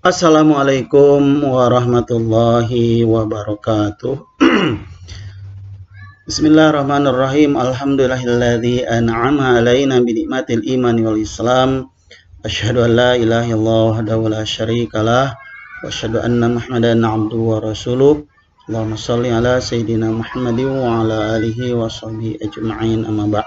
Assalamualaikum warahmatullahi wabarakatuh. Bismillahirrahmanirrahim. Alhamdulillahilladzi an'ama alaina bi ni'matil iman wal islam. Asyhadu an la ilaha illallah wahdahu la syarikalah wa asyhadu anna Muhammadan abduhu wa rasuluh. Allahumma shalli ala sayyidina Muhammadin wa ala alihi wa sahbihi ajma'in, amma ba'd.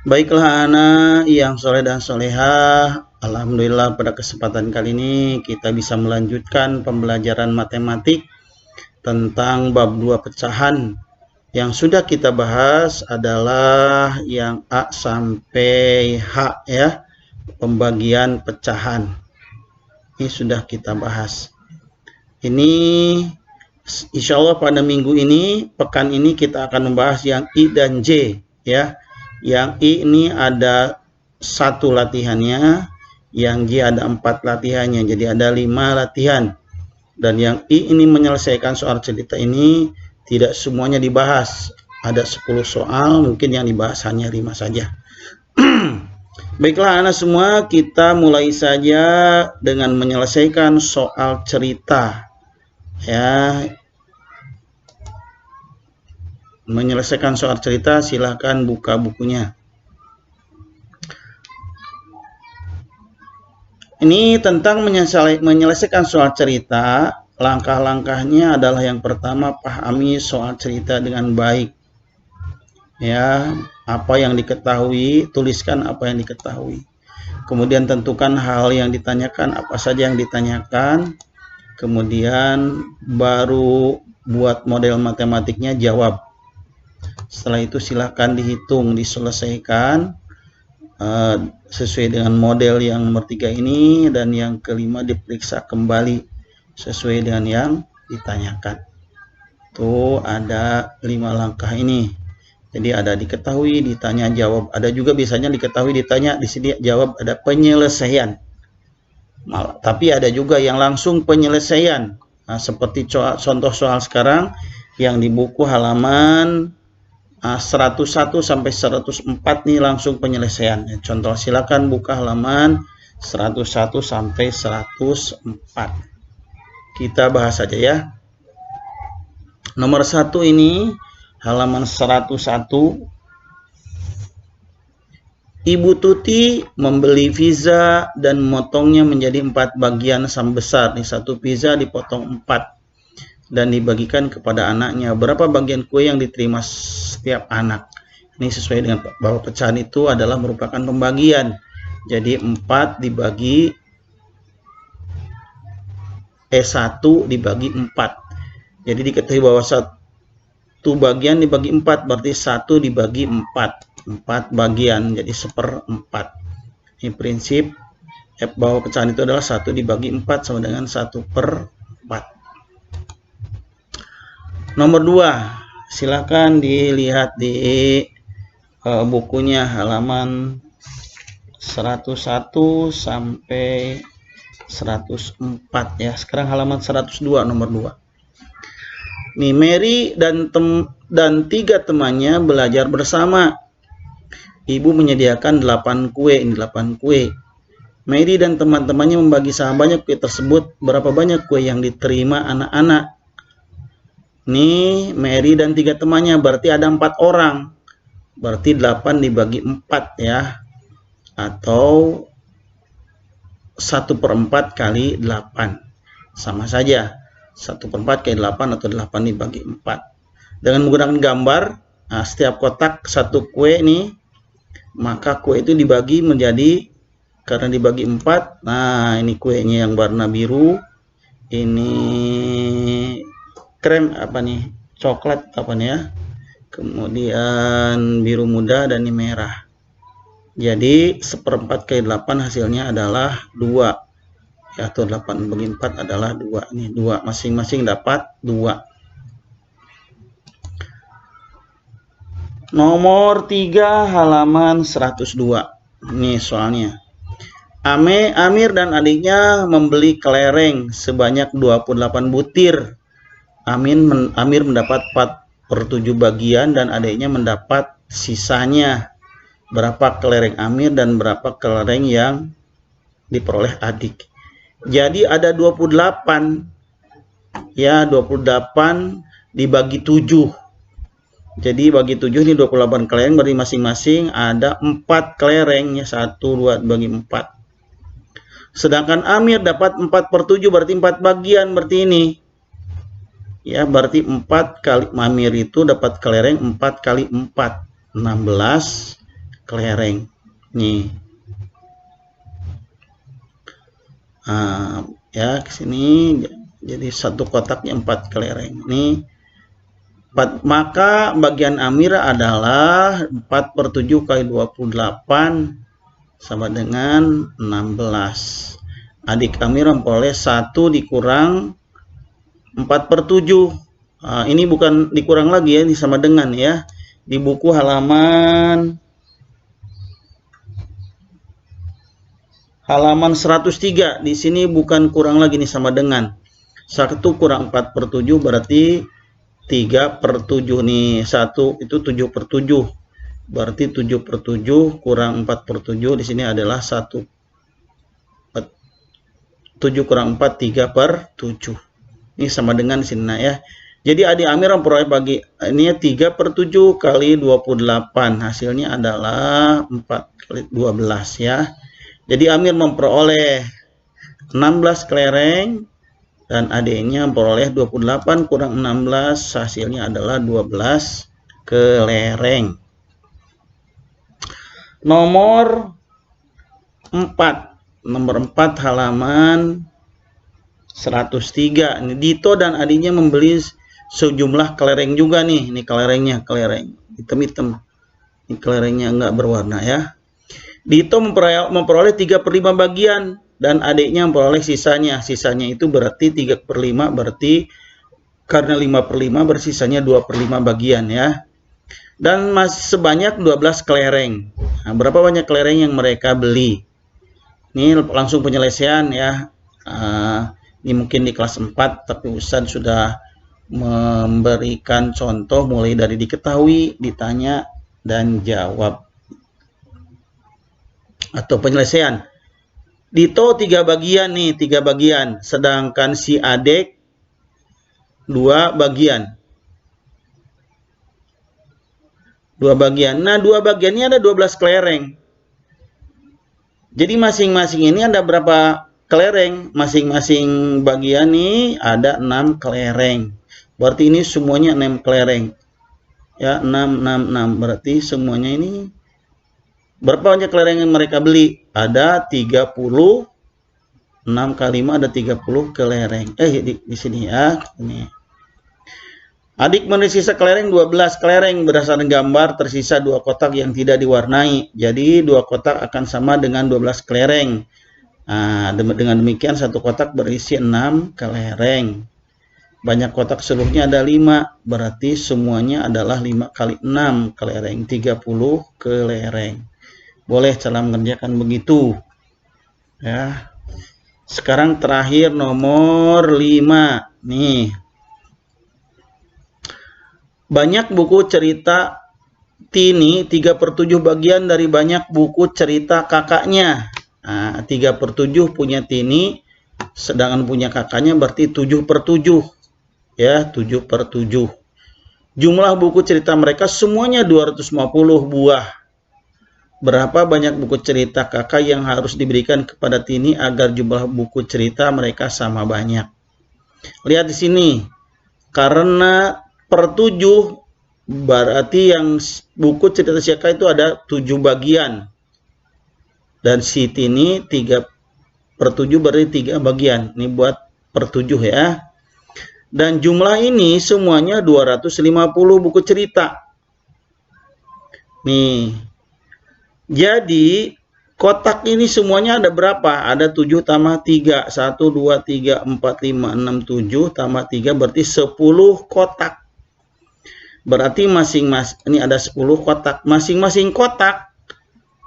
Baiklah anak yang soleh dan solehah, alhamdulillah pada kesempatan kali ini kita bisa melanjutkan pembelajaran matematik tentang bab 2 pecahan. Yang sudah kita bahas adalah yang A sampai H ya, pembagian pecahan. Ini sudah kita bahas. Ini insya Allah pada minggu ini, pekan ini kita akan membahas yang I dan J ya. Yang I ini ada 1 latihannya, yang J ada 4 latihannya, jadi ada 5 latihan. Dan yang I ini menyelesaikan soal cerita ini tidak semuanya dibahas, ada 10 soal, mungkin yang dibahas hanya 5 saja. Baiklah anak semua, kita mulai saja dengan menyelesaikan soal cerita ya. Menyelesaikan soal cerita, silahkan buka bukunya. Ini tentang menyelesaikan soal cerita. Langkah-langkahnya adalah yang pertama, pahami soal cerita dengan baik. Ya, apa yang diketahui, tuliskan apa yang diketahui. Kemudian tentukan hal yang ditanyakan, apa saja yang ditanyakan. Kemudian baru buat model matematiknya, jawab. Setelah itu silahkan dihitung, diselesaikan sesuai dengan model yang nomor 3 ini, dan yang kelima diperiksa kembali sesuai dengan yang ditanyakan. Tuh ada 5 langkah ini. Jadi ada diketahui, ditanya, jawab. Ada juga biasanya diketahui, ditanya, di sini jawab, ada penyelesaian. Tapi ada juga yang langsung penyelesaian. Nah, seperti contoh soal sekarang yang di buku halaman 101 sampai 104 nih langsung penyelesaian. Contoh, silakan buka halaman 101 sampai 104. Kita bahas saja ya. Nomor 1 ini halaman 101. Ibu Tuti membeli pizza dan memotongnya menjadi 4 bagian sama besar. Nih, 1 pizza dipotong 4 dan dibagikan kepada anaknya. Berapa bagian kue yang diterima setiap anak? Ini sesuai dengan bahwa pecahan itu adalah merupakan pembagian. Jadi 4 dibagi 1 dibagi 4. Jadi diketahui bahwa 1 bagian dibagi 4 berarti 1 dibagi 4 bagian, jadi 1/4. Ini prinsip bahwa pecahan itu adalah 1 dibagi 4 sama dengan 1/4. Nomor 2, silakan dilihat di bukunya halaman 101 sampai 104 ya. Sekarang halaman 102 nomor 2. Nih, Mary dan 3 temannya belajar bersama. Ibu menyediakan 8 kue, ini 8 kue. Mary dan teman-temannya membagi sama banyak kue tersebut. Berapa banyak kue yang diterima anak-anak? Nih, Mary dan 3 temannya, berarti ada 4 orang. Berarti 8 dibagi 4 ya. Atau 1/4 kali 8. Sama saja. 1/4 kali 8 atau 8 dibagi 4. Dengan menggunakan gambar, nah, setiap kotak 1 kue nih, maka kue itu dibagi menjadi, karena dibagi 4. Nah, ini kuenya yang warna biru. Ini krem apa nih, coklat apa nih ya, kemudian biru muda, dan ini merah. Jadi 1/4 kali 8 hasilnya adalah 2 ya, atau 8 bagi 4 adalah 2. Ini 2, masing-masing dapat 2. Nomor 3 halaman 102. Ini soalnya. Amir dan adiknya membeli kelereng sebanyak 28 butir. Amir mendapat 4/7 bagian dan adiknya mendapat sisanya. Berapa kelereng Amir dan berapa kelereng yang diperoleh adik? Jadi ada 28. Ya, 28 dibagi 7. Jadi bagi 7 ini 28 kelereng, berarti masing-masing ada 4 kelereng ya, 1 2 bagi 4. Sedangkan Amir dapat 4/7, berarti 4 bagian, berarti ini. Ya, berarti 4 kali Amir itu dapat kelereng 4 kali 4, 16 kelereng. Nih. Ya, ke sini jadi satu kotaknya 4 kelereng. Nih. Maka bagian Amir adalah 4/7 kali 28 sama dengan 16. Adik Amir memperoleh 1 dikurang 4/7. Ini bukan dikurang lagi ya, ini sama dengan ya. Di buku halaman 103. Di sini bukan kurang lagi, nih sama dengan. 1 kurang 4/7 berarti 3/7 nih. 1 itu 7/7. Berarti 7/7 kurang 4/7 di sini adalah 1. 7 kurang 4 3/7. Ini sama dengan di sini nah ya. Jadi adik Amir memperoleh bagi ini 3/7 kali 28. Hasilnya adalah 4 kali 12 ya. Jadi Amir memperoleh 16 kelereng dan adiknya memperoleh 28 kurang 16, hasilnya adalah 12 kelereng. Nomor 4 halaman 103. Ini Dito dan adiknya membeli sejumlah kelereng juga nih. Ini kelerengnya, kelereng hitam-hitam. Ini kelerengnya enggak berwarna ya. Dito memperoleh 3/5 bagian dan adiknya memperoleh sisanya. Sisanya itu berarti 3/5, berarti karena 5/5 bersisanya 2/5 bagian ya. Dan masih sebanyak 12 kelereng. Nah, berapa banyak kelereng yang mereka beli? Ini langsung penyelesaian ya. Ini mungkin di kelas 4, tapi Ustadz sudah memberikan contoh mulai dari diketahui, ditanya, dan jawab. Atau penyelesaian. Dito 3 bagian nih, 3 bagian. Sedangkan si adik 2 bagian. 2 bagian. Nah, 2 bagiannya ada 12 kelereng. Jadi masing-masing ini ada berapa kelereng? Masing-masing bagian nih ada 6 kelereng. Berarti ini semuanya 6 kelereng. Ya, 6, 6, 6. Berarti semuanya ini berapa banyak kelereng yang mereka beli? Ada 30. 6 kali 5 ada 30 kelereng. Di sini ya. Ini. Adik menyisa kelereng 12 kelereng. Berdasarkan gambar tersisa 2 kotak yang tidak diwarnai. Jadi 2 kotak akan sama dengan 12 kelereng. Nah, dengan demikian 1 kotak berisi 6 kelereng. Banyak kotak seluruhnya ada 5. Berarti semuanya adalah 5 kali 6 kelereng. 30 kelereng. Boleh cara mengerjakan begitu. Ya. Sekarang terakhir nomor 5. Nih. Banyak buku cerita Tini 3/7 bagian dari banyak buku cerita kakaknya. Nah, 3/7 punya Tini, sedangkan punya kakaknya berarti 7/7. Ya, 7/7. Jumlah buku cerita mereka semuanya 250 buah. Berapa banyak buku cerita kakak yang harus diberikan kepada Tini agar jumlah buku cerita mereka sama banyak? Lihat di sini. Karena per 7 berarti yang buku cerita si kakak itu ada 7 bagian. Dan si Tini 3/7 berarti 3 bagian. Ini buat per 7 ya. Dan jumlah ini semuanya 250 buku cerita. Nih. Jadi kotak ini semuanya ada berapa? Ada 7 tambah 3. 1, 2, 3, 4, 5, 6, 7 tambah 3 berarti 10 kotak. Berarti masing-masing ini ada 10 kotak. Masing-masing kotak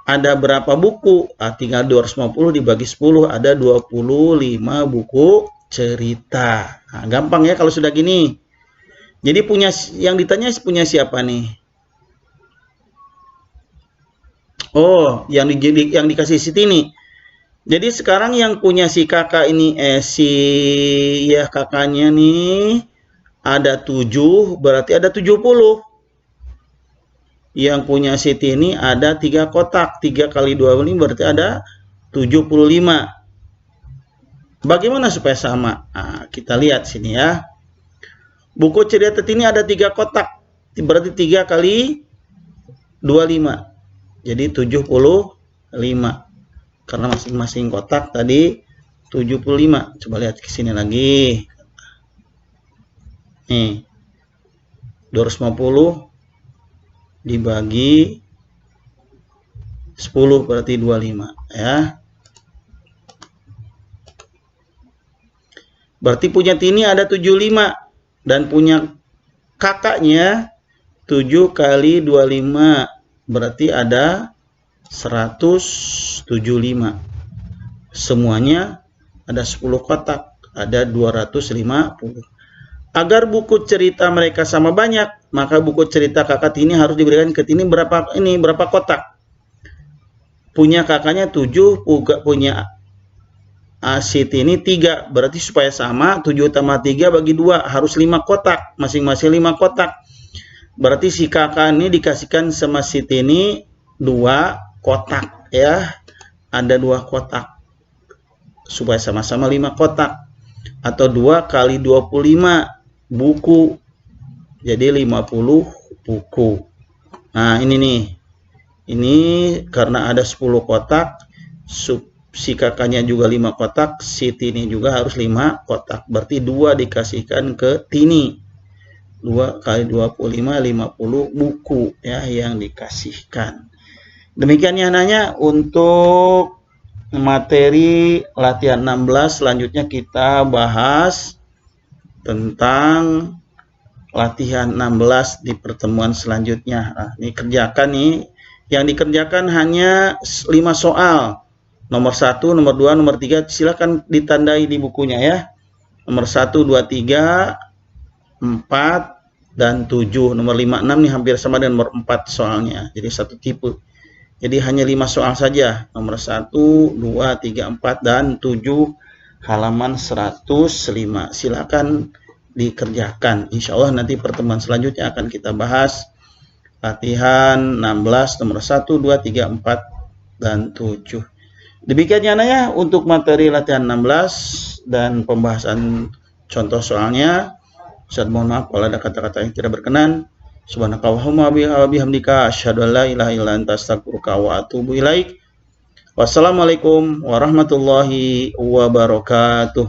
ada berapa buku? Tinggal 250 dibagi 10 ada 25 buku cerita. Nah, gampang ya kalau sudah gini. Jadi punya yang ditanya punya siapa nih? Oh, yang dikasih si Tini. Jadi sekarang yang punya si kakak ini, kakaknya nih ada 7, berarti ada 70. Yang punya Siti ini ada 3 kotak. 3 kali 25 berarti ada 75. Bagaimana supaya sama? Nah, kita lihat sini ya. Buku cerita ini ada 3 kotak. Berarti 3 kali 25. Jadi 75. Karena masing-masing kotak tadi 75. Coba lihat ke sini lagi. Nih. 250 dibagi 10 berarti 25 ya. Berarti punya Tini ada 75 dan punya kakaknya 7 kali 25 berarti ada 175. Semuanya ada 10 kotak, ada 250. Agar buku cerita mereka sama banyak, maka buku cerita kakak Tini harus diberikan ke Tini berapa kotak. Punya kakaknya 7, punya Siti ini 3, berarti supaya sama 7 tambah 3 bagi 2 harus 5 kotak, masing-masing 5 kotak. Berarti si kakak ini dikasihkan sama Siti ini 2 kotak ya. Ada 2 kotak. Supaya sama-sama 5 kotak. Atau 2 kali 25 buku. Jadi 50 buku. Nah, ini nih. Ini karena ada 10 kotak, si kakaknya juga 5 kotak, si Tini juga harus 5 kotak. Berarti 2 dikasihkan ke Tini. 2 kali 25, 50 buku ya yang dikasihkan. Demikian ya nanya untuk materi latihan 16. Selanjutnya kita bahas tentang latihan 16 di pertemuan selanjutnya. Nah, ini kerjakan nih. Yang dikerjakan hanya 5 soal. Nomor 1, nomor 2, nomor 3 silakan ditandai di bukunya ya. Nomor 1, 2, 3, 4 dan 7. Nomor 5, 6 nih hampir sama dengan nomor 4 soalnya. Jadi satu tipe. Jadi hanya 5 soal saja. Nomor 1, 2, 3, 4 dan 7 halaman 105. Silakan dikerjakan. Insya Allah nanti pertemuan selanjutnya akan kita bahas latihan 16 nomor 1, 2, 3, 4 dan 7. Demikian ya untuk materi latihan 16 dan pembahasan contoh soalnya. Ustaz mohon maaf kalau ada kata-kata yang tidak berkenan. Subhanakallahumma wa bihamdika asyhadu an la ilaha illa anta astaghfiruka wa atubu ilaik. Wassalamualaikum warahmatullahi wabarakatuh.